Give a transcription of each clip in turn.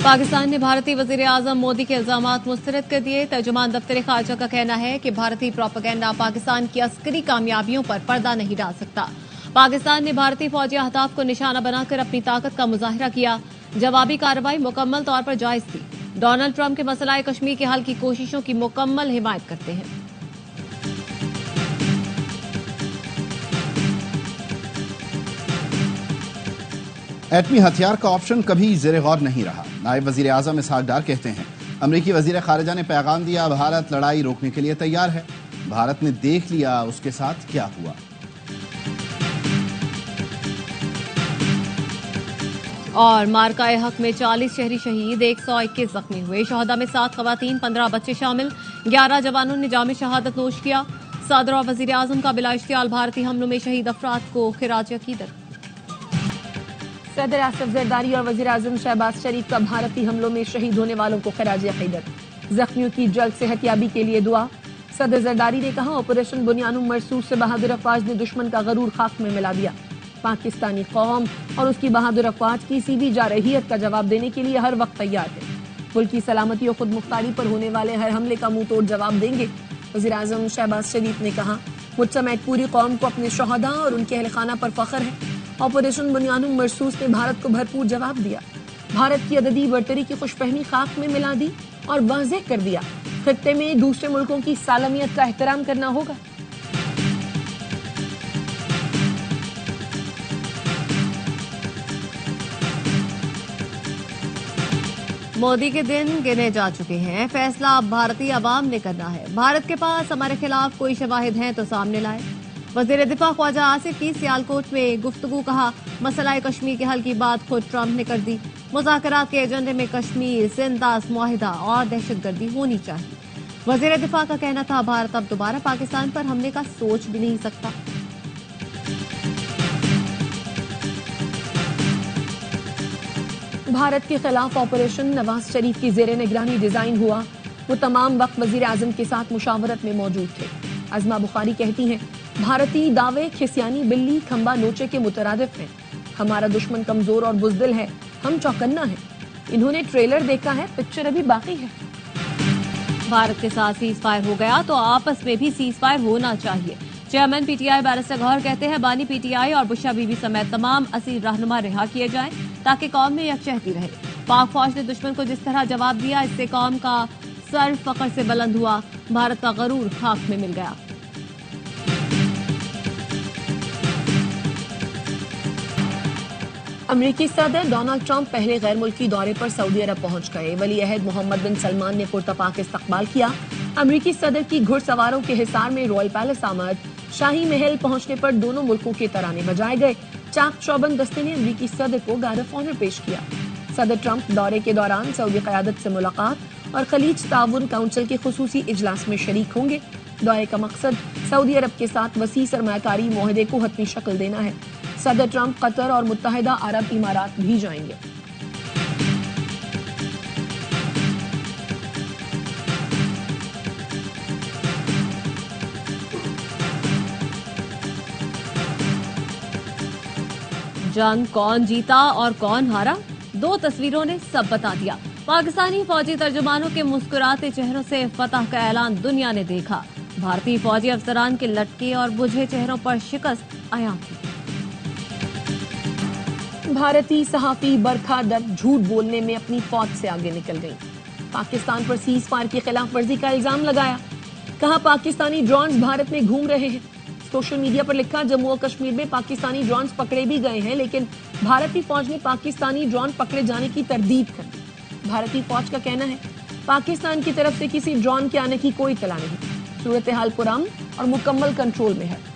पाकिस्तान ने भारतीय वजीर आजम मोदी के इल्जामात मुस्तरद कर दिए। तर्जुमान दफ्तर खारजा का कहना है कि भारतीय प्रोपेगेंडा पाकिस्तान की अस्करी कामयाबियों पर पर्दा नहीं डाल सकता। पाकिस्तान ने भारतीय फौजी अहदाफ को निशाना बनाकर अपनी ताकत का मुजाहिरा किया। जवाबी कार्रवाई मुकम्मल तौर पर जायज थी। डोनाल्ड ट्रंप के मसला कश्मीर के हल की कोशिशों की मुकम्मल हिमायत करते हैं। एटमी हथियार का ऑप्शन कभी ज़ेरे गौर नहीं रहा। नायब वजीर आजम इसहाक डार कहते हैं, अमरीकी वजीर खारिजा ने पैगाम दिया, भारत लड़ाई रोकने के लिए तैयार है। भारत ने देख लिया उसके साथ क्या हुआ। और मार्काए हक में 40 शहरी शहीद, 121 जख्मी हुए। शहदा में 7 खवातीन, 15 बच्चे शामिल। 11 जवानों ने जाम शहादत नोश किया। सदर और वजीर आजम का बिला इश्तियाल भारतीय हमलों में शहीद अफराद को खिराज अकीदत। सदर आसिफ जरदारी और वजीर आजम शहबाज शरीफ का भारतीय हमलों में शहीद होने वालों को खिराज अकीदत। जख्मियों की जल्द सेहतयाबी के लिए दुआ। सदर जरदारी ने कहा, ऑपरेशन बुनियानुम मरसूस से बहादुर अफवाज ने दुश्मन का गरूर खाक में मिला दिया। पाकिस्तानी कौम और उसकी बहादुर अफवाज की सीधी जारहियत का जवाब देने के लिए हर वक्त तैयार है। मुल्क की सलामती और खुद मुख्तारी पर होने वाले हर हमले का मुंह तोड़ जवाब देंगे। वजीर आजम शहबाज शरीफ ने कहा, मुझ समेत पूरी कौम को अपने शहदा और उनके अहल खाना पर फख्र है। ऑपरेशन बुनियानुम मरसूस ने भारत को भरपूर जवाब दिया। भारत की अददी बरतरी की खुशफहमी खाक में मिला दी और वाज़ेह कर दिया, खित्ते में दूसरे मुल्कों की सालमियत का एहतराम करना होगा। मोदी के दिन गिने जा चुके हैं। फैसला अब भारतीय अवाम ने करना है। भारत के पास हमारे खिलाफ कोई शवाहिद हैं तो सामने लाए। वजीर दिफा ख्वाजा आसिफ की सियालकोट में गुफ्तगू, कहा, मसला कश्मीर के हल की बात खुद ट्रंप ने कर दी। मुज़ाकरात के एजेंडे में कश्मीर, सिंध मुआहिदा और दहशतगर्दी होनी चाहिए। वजीर दिफा का कहना था, भारत अब दोबारा पाकिस्तान पर हमले का सोच भी नहीं सकता। भारत के खिलाफ ऑपरेशन नवाज शरीफ की जेर निगरानी डिजाइन हुआ। वो तमाम वक्त वजीर आजम के साथ मुशावरत में मौजूद थे। अजमा बुखारी कहती हैं, भारतीय दावे खिसियानी बिल्ली खंबा नोचे के मुतरादिफ हैं। हमारा दुश्मन कमजोर और बुजदिल है, हम चौकन्ना है। इन्होंने ट्रेलर देखा है, पिक्चर अभी बाकी है। भारत के साथ सीज फायर हो गया तो आपस में भी सीज फायर होना चाहिए। चेयरमैन पीटीआई बैरिस्टर गौहर कहते हैं, बानी पीटीआई और बुशा बीबी समेत तमाम असील रहनुमा रिहा किए जाएं ताकि कौम में यकजहती रहे। पाक फौज ने दुश्मन को जिस तरह जवाब दिया, इससे कौम का सर फख्र से बुलंद हुआ। भारत का गरूर खाक में मिल गया। अमरीकी सदर डोनाल्ड ट्रंप पहले गैर मुल्की दौरे पर सऊदी अरब पहुंच गए। वली अहद मोहम्मद बिन सलमान ने पुरतपाक इस्तकबाल किया। अमरीकी सदर की घुड़सवारों के हिसार में रॉयल पैलेस आमद। शाही महल पहुंचने पर दोनों मुल्कों के तराने बजाए गए। चाक चौबंद दस्ते ने अमरीकी सदर को गार्ड ऑफ ऑनर पेश किया। सदर ट्रंप दौरे के दौरान सऊदी क़यादत से मुलाकात और खलीज ताउन काउंसिल के खुसूसी इजलास में शरीक होंगे। दौरे का मकसद सऊदी अरब के साथ वसी सरमायाकारी मुआहदे को हतमी शक्ल देना है। सदर ट्रंप कतर और मुत्तहिदा अरब इमारात भी जाएंगे। जंग कौन जीता और कौन हारा, 2 तस्वीरों ने सब बता दिया। पाकिस्तानी फौजी तर्जुमानों के मुस्कुराते चेहरों से फतह का ऐलान दुनिया ने देखा। भारतीय फौजी अफसरान के लटके और बुझे चेहरों पर शिकस्त आया थी। भारतीय सहाफी बरखा दत्त झूठ बोलने में अपनी फौज से आगे निकल गई। पाकिस्तान पर सीज फायर की खिलाफ वर्जी का इल्जाम लगाया। कहा, पाकिस्तानी ड्रोन्स भारत में घूम रहे हैं। सोशल मीडिया पर लिखा, जम्मू और कश्मीर में पाकिस्तानी ड्रोन्स पकड़े भी गए हैं, लेकिन भारतीय फौज ने पाकिस्तानी ड्रोन पकड़े जाने की तरदीद कर दी। भारतीय फौज का कहना है, पाकिस्तान की तरफ से किसी ड्रोन के आने की कोई इत्तला नहीं। सूरत हाल पुरअमन और मुकम्मल कंट्रोल में है।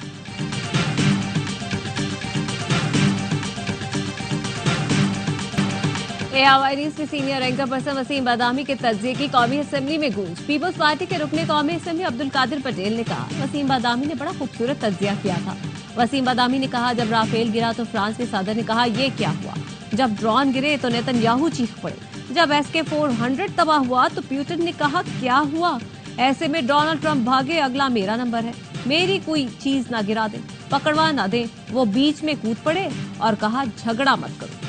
ARY न्यूज़ के सीनियर एंकर पर्सन वसीम बादामी के तज्जिए की कौमी असेंबली में गूंज। पीपल्स पार्टी के रुकने कौमी असेंबली अब्दुल कादिर पटेल ने कहा, वसीम बादामी ने बड़ा खूबसूरत तज्जिया किया था। वसीम बादामी ने कहा, जब राफेल गिरा तो फ्रांस के सदर ने कहा, ये क्या हुआ। जब ड्रोन गिरे तो नेतन्याहू चीख पड़े। जब SK-400 तबाह हुआ तो पुतिन ने कहा, क्या हुआ। ऐसे में डोनाल्ड ट्रंप भागे, अगला मेरा नंबर है, मेरी कोई चीज ना गिरा दे, पकड़वा ना दे। वो बीच में कूद पड़े और कहा, झगड़ा मत करो।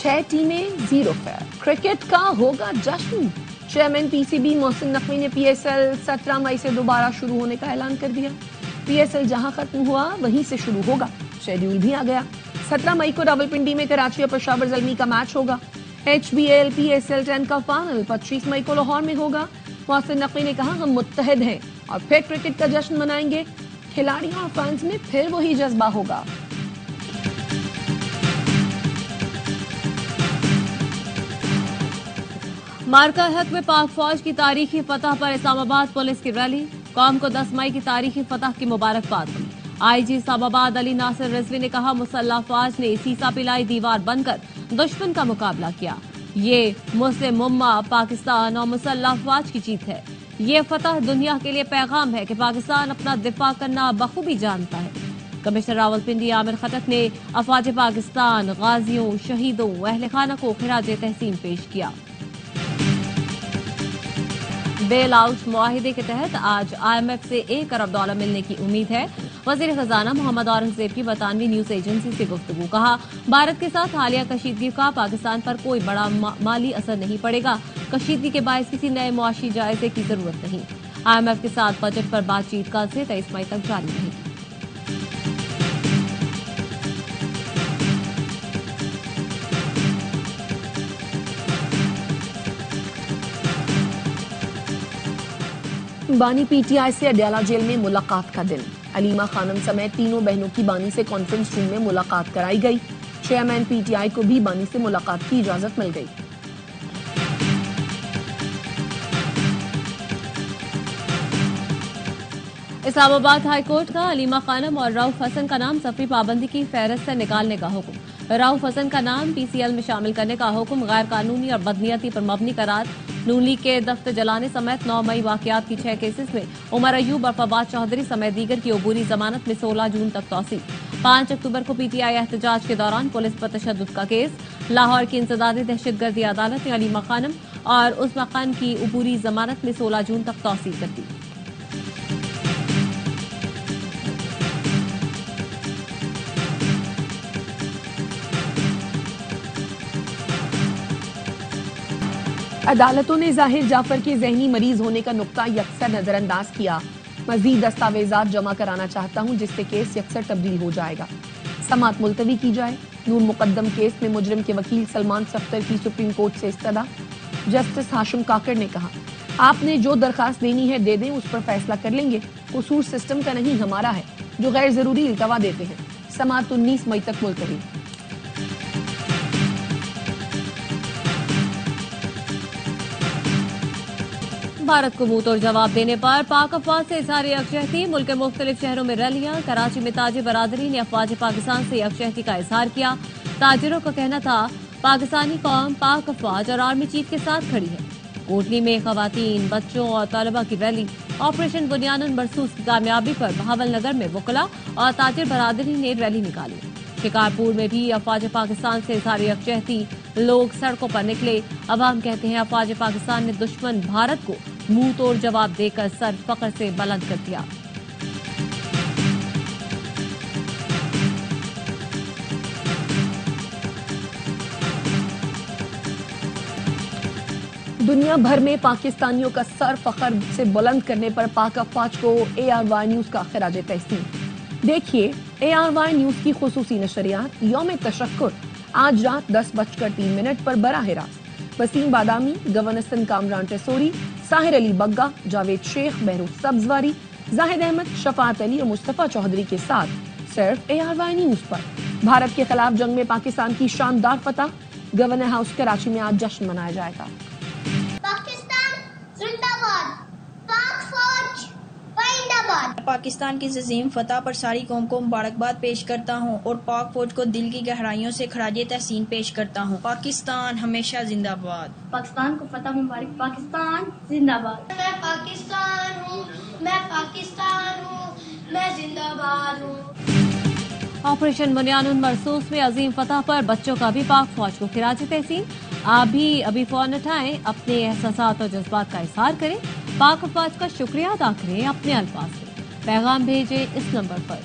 6 टीमें 0 फेयर। क्रिकेट का होगा जश्न। चेयरमैन पीसीबी मोहसिन नकवी ने पीएसएल 17 मई से दोबारा शुरू होने का ऐलान कर दिया। पीएसएल जहां खत्म हुआ वहीं से शुरू होगा, शेड्यूल भी आ गया। 17 मई को रावलपिंडी में कराची और पेशावर ज़ल्मी का मैच होगा। HBL PSL 10 का फाइनल 25 मई को लाहौर में होगा। मोहसिन नकवी ने कहा, हम मुत्तहिद हैं और फिर क्रिकेट का जश्न मनाएंगे। खिलाड़ियों और फैंस में फिर वही जज्बा होगा। मार्का हक में पाक फौज की तारीखी फतह पर इस्लामाबाद पुलिस की रैली। कौम को 10 मई की तारीखी फतह की मुबारकबाद दी। IG इस्लामाबाद अली नासिर रिजवी ने कहा, मुसल्लह फौज ने सीसा पिलाई दीवार बनकर दुश्मन का मुकाबला किया। ये मुस्लिम उम्मा, पाकिस्तान और मुसल्लह फौज की जीत है। ये फतह दुनिया के लिए पैगाम है कि पाकिस्तान अपना दिफा करना बखूबी जानता है। कमिश्नर रावलपिंडी आमिर खटक ने अफवाज पाकिस्तान, गाजियों, शहीदों, अहल खाना को खिराज तहसीन पेश किया। बेल आउट मुआहिदे के तहत आज IMF से $1 अरब मिलने की उम्मीद है। वजीर खजाना मोहम्मद औरंगजेब की बरतानवी न्यूज एजेंसी से गुफ्तगू। कहा, भारत के साथ हालिया कशीदगी का पाकिस्तान पर कोई बड़ा माली असर नहीं पड़ेगा। कशीदगी के बायस किसी नए मुआशी जायजे की जरूरत नहीं। IMF के साथ बजट पर बातचीत कल से 23 मई तक जारी रहेगी। बानी PTI से अडयाला जेल में मुलाकात का दिन। अलीमा खानम समेत तीनों बहनों की बानी से कॉन्फ्रेंस रूम में मुलाकात कराई गई। चेयरमैन PTI को भी बानी से मुलाकात की इजाजत मिल गई। इस्लामाबाद हाईकोर्ट का अलीमा खानम और रऊफ हसन का नाम सफरी पाबंदी की फहरिस्त से निकालने का हुक्म। रऊफ हसन का नाम PCL में शामिल करने का हुक्म। गैर कानूनी और बदनीयती पर मबनी करार। नून लीग के दफ्तर जलाने समेत 9 मई वाकयात की 6 केसेस में उमर अयूब और फवाद चौधरी समेत दीगर की अबूरी जमानत में 16 जून तक तौसील। 5 अक्टूबर को PTI एहतजाज के दौरान पुलिस पर तशद्दुद का केस। लाहौर की इंसदादी दहशतगर्दी अदालत ने अलीमा खानम और उस्मा खान की अबूरी जमानत में 16 जून तक तौसील कर दी। अदालतों ने जाहिर जाफर के जहनी मरीज होने का नुक्ता यकसर नजरअंदाज किया। मजीद दस्तावेजात जमा कराना चाहता हूं जिससे केस यकसर तब्दील हो जाएगा। समात मुलतवी की जाए। नूर मुकद्दम केस में मुजरिम के वकील सलमान सफ्तर की सुप्रीम कोर्ट से इस्तदा। जस्टिस हाशिम काकड़ ने कहा, आपने जो दरखास्त देनी है दे दें, उस पर फैसला कर लेंगे। कसूर सिस्टम का नहीं हमारा है जो गैर जरूरी इल्तवा देते हैं। समात 19 मई तक मुलतवी। भारत को मुंह तोड़ जवाब देने पर पाक अफवाज से इजहार यकजहती। मुल्क के मुख्तलिफ शहरों में रैलियां। कराची में ताजिर बरादरी ने अफवाज पाकिस्तान से यकजहती का इजहार किया। ताजिरों का कहना था, पाकिस्तानी कौम पाक अफवाज और आर्मी चीफ के साथ खड़ी है। कोटली में खवातीन, बच्चों और तलबा की रैली। ऑपरेशन बुनियानुन मरसूस की कामयाबी पर बहावल नगर में वकला और ताजिर बरादरी ने रैली निकाली। शिकारपुर में भी अफवाज पाकिस्तान से इजहार यकजहती। लोग सड़कों पर निकले। अवाम कहते हैं, अफवाज पाकिस्तान ने दुश्मन भारत को मुंह तोड़ जवाब देकर सर फख्र से बुलंद कर दिया। दुनिया भर में पाकिस्तानियों का सर फख्र से बुलंद करने पर पाक अफवाज को ARY न्यूज का खिराज तहसीन। देखिए ARY न्यूज की खुसूसी नशरियात यौम तशक्कुर आज रात 10:03 पर बराह रास्त वसीम बादामी, गवर्नर सिंध कामरान टेसोरी, साहिर अली बग्गा, जावेद शेख, बहरूज सब्जवारी, जाहिद अहमद, शफात अली और मुस्तफा चौधरी के साथ सिर्फ ARY न्यूज पर। भारत के खिलाफ जंग में पाकिस्तान की शानदार फतह। गवर्नर हाउस कराची में आज जश्न मनाया जाएगा। पाकिस्तान की अजीम फतह पर सारी कौम को मुबारकबाद पेश करता हूँ और पाक फौज को दिल की गहराइयों से खराज तहसीन पेश करता हूँ। पाकिस्तान हमेशा जिंदाबाद। पाकिस्तान को फतह मुबारक। पाकिस्तान जिंदाबाद। मैं पाकिस्तान हूँ, मैं पाकिस्तान हूँ, मैं जिंदाबाद हूँ। ऑपरेशन बुनियानुन मरसूस में अजीम फतह पर बच्चों का भी पाक फौज को खिराज तहसीन। आप भी अभी फोन उठाएं, अपने एहसासात और जज्बात का इजहार करें, पाक फौज का शुक्रिया अदा करें, अपने अल्फाज में पैगाम भेजें इस नंबर पर।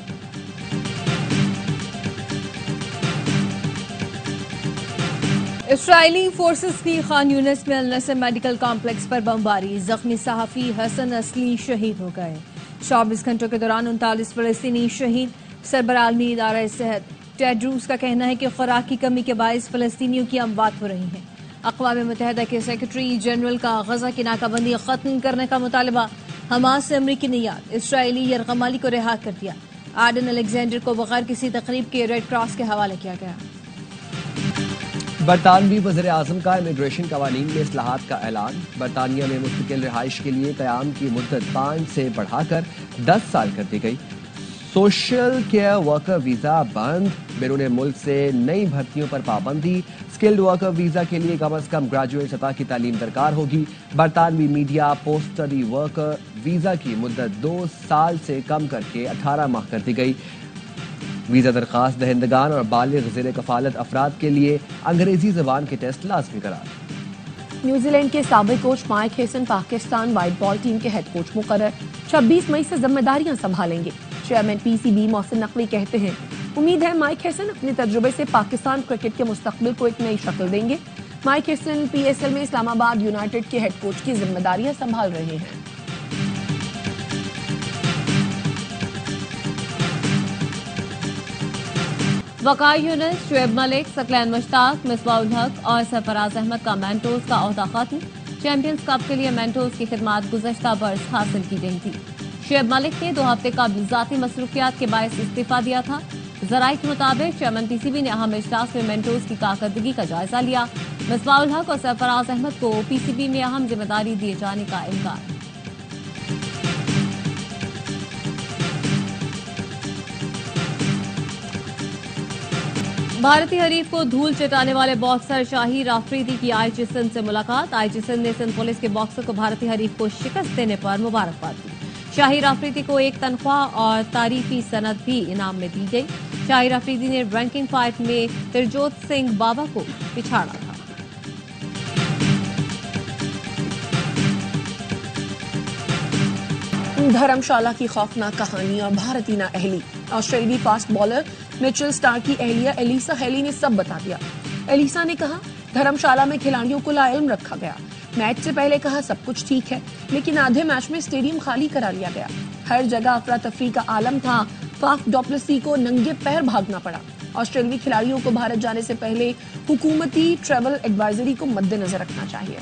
इसराइली फोर्सेस की खान यूनिस में अल-नसर मेडिकल कॉम्प्लेक्स पर बमबारी, जख्मी सहाफी हसन असली शहीद हो गए। 24 घंटों के दौरान 39 फलस्तीनी शहीद। सरबराह आलमी इदारा सेहत टेड्रूस का कहना है कि खुराक की कमी के बायस फलस्तीनियों की अमवात हो रही हैं। अक़वाम मुत्तहिदा के सेक्रेटरी जनरल का गजा की नाकाबंदी खत्म करने का मुतालबा। हमास से अमरीकी नियाद, इसराइली यरगमाली को रिहा कर दिया। आर्डन अलेक्जेंडर को बगैर किसी तकरीब के रेड क्रॉस के हवाले किया गया। बरतानवी वज़ीर आज़म का इमिग्रेशन कवानीन में इस्लाहात का ऐलान। बरतानिया में मुस्तकिल रिहाइश के लिए क़याम की मुद्दत 5 से बढ़ाकर 10 साल कर दी गई। सोशल केयर वर्कर वीज़ा बंद। बैरून मुल्क से नई भर्तियों पर पाबंदी। स्किल्ड वर्कर वीज़ा के लिए कम अज़ कम ग्रेजुएट सतह की तालीम दरकार होगी। बरतानवी media post study worker visa की मुद्दत 2 साल से कम करके 18 माह कर दी गई। वीज़ा दरखास्त दहिंदगान और बालिग ज़ेर कफालत अफराद के लिए अंग्रेजी ज़बान के टेस्ट लाजमी करार। न्यूजीलैंड के साबिक coach Mike Hesson Pakistan white ball team के हेड कोच मुकर्रर। 26 मई से जिम्मेदारियां संभालेंगे। चेयरमैन पीसीबी मोहसिन नकवी कहते हैं, उम्मीद है माइक हेसन अपने तजुर्बे से पाकिस्तान क्रिकेट के मुस्तकबिल को एक नई शक्ल देंगे। माइक हेसन पीएसएल में इस्लामाबाद यूनाइटेड के हेड कोच की जिम्मेदारियां संभाल रहे हैं। वकार यूनिस, शुएब मलिक, सकलैन मुश्ताक, मिसबाउल हक और सरफराज अहमद का मेंटोर्स का ओहदा खत्म। चैंपियंस कप के लिए मेंटोर्स की खिदमत गुज़श्ता बरस हासिल की गई थी। शुएब मलिक ने 2 हफ्ते कबल ज़ाती मसरूफियात के बायस इस्तीफा दिया था। ज़राए के मुताबिक चेयरमैन पीसीबी ने अहम इजलास में मेंटोर्स की कारकर्दगी का जायजा लिया। मिसबाउल हक और सरफराज अहमद को पीसीबी में अहम जिम्मेदारी दिए जाने का इम्कान। भारतीय हरीफ को धूल चटाने वाले बॉक्सर शाहिर अफरीदी की आईजी सिंध से मुलाकात। आईजी सिंध ने सिंध पुलिस के बॉक्सर को भारतीय हरीफ को शिकस्त देने पर मुबारकबाद दी। शाहिर अफरीदी को एक तनख्वाह और तारीफी सनद भी इनाम में दी गई। शाहिर अफरीदी ने रैंकिंग फाइट में तिरजोत सिंह बाबा को पिछाड़ा था। धर्मशाला की खौफनाक कहानी और भारतीय नाअहली। ऑस्ट्रेलियाई फास्ट बॉलर मिचेल स्टार्क की अहलिया एलिसा हेली ने सब बता दिया। एलिसा ने कहा, धर्मशाला में खिलाड़ियों को लाइल्म रखा गया। मैच से पहले कहा सब कुछ ठीक है, लेकिन आधे मैच में स्टेडियम खाली करा लिया गया। हर जगह अफरा तफरी का आलम था। फाफ डुप्लेसी को नंगे पैर भागना पड़ा। ऑस्ट्रेलियाई खिलाड़ियों को भारत जाने से पहले हुकूमती ट्रैवल एडवाइजरी को मद्देनजर रखना चाहिए।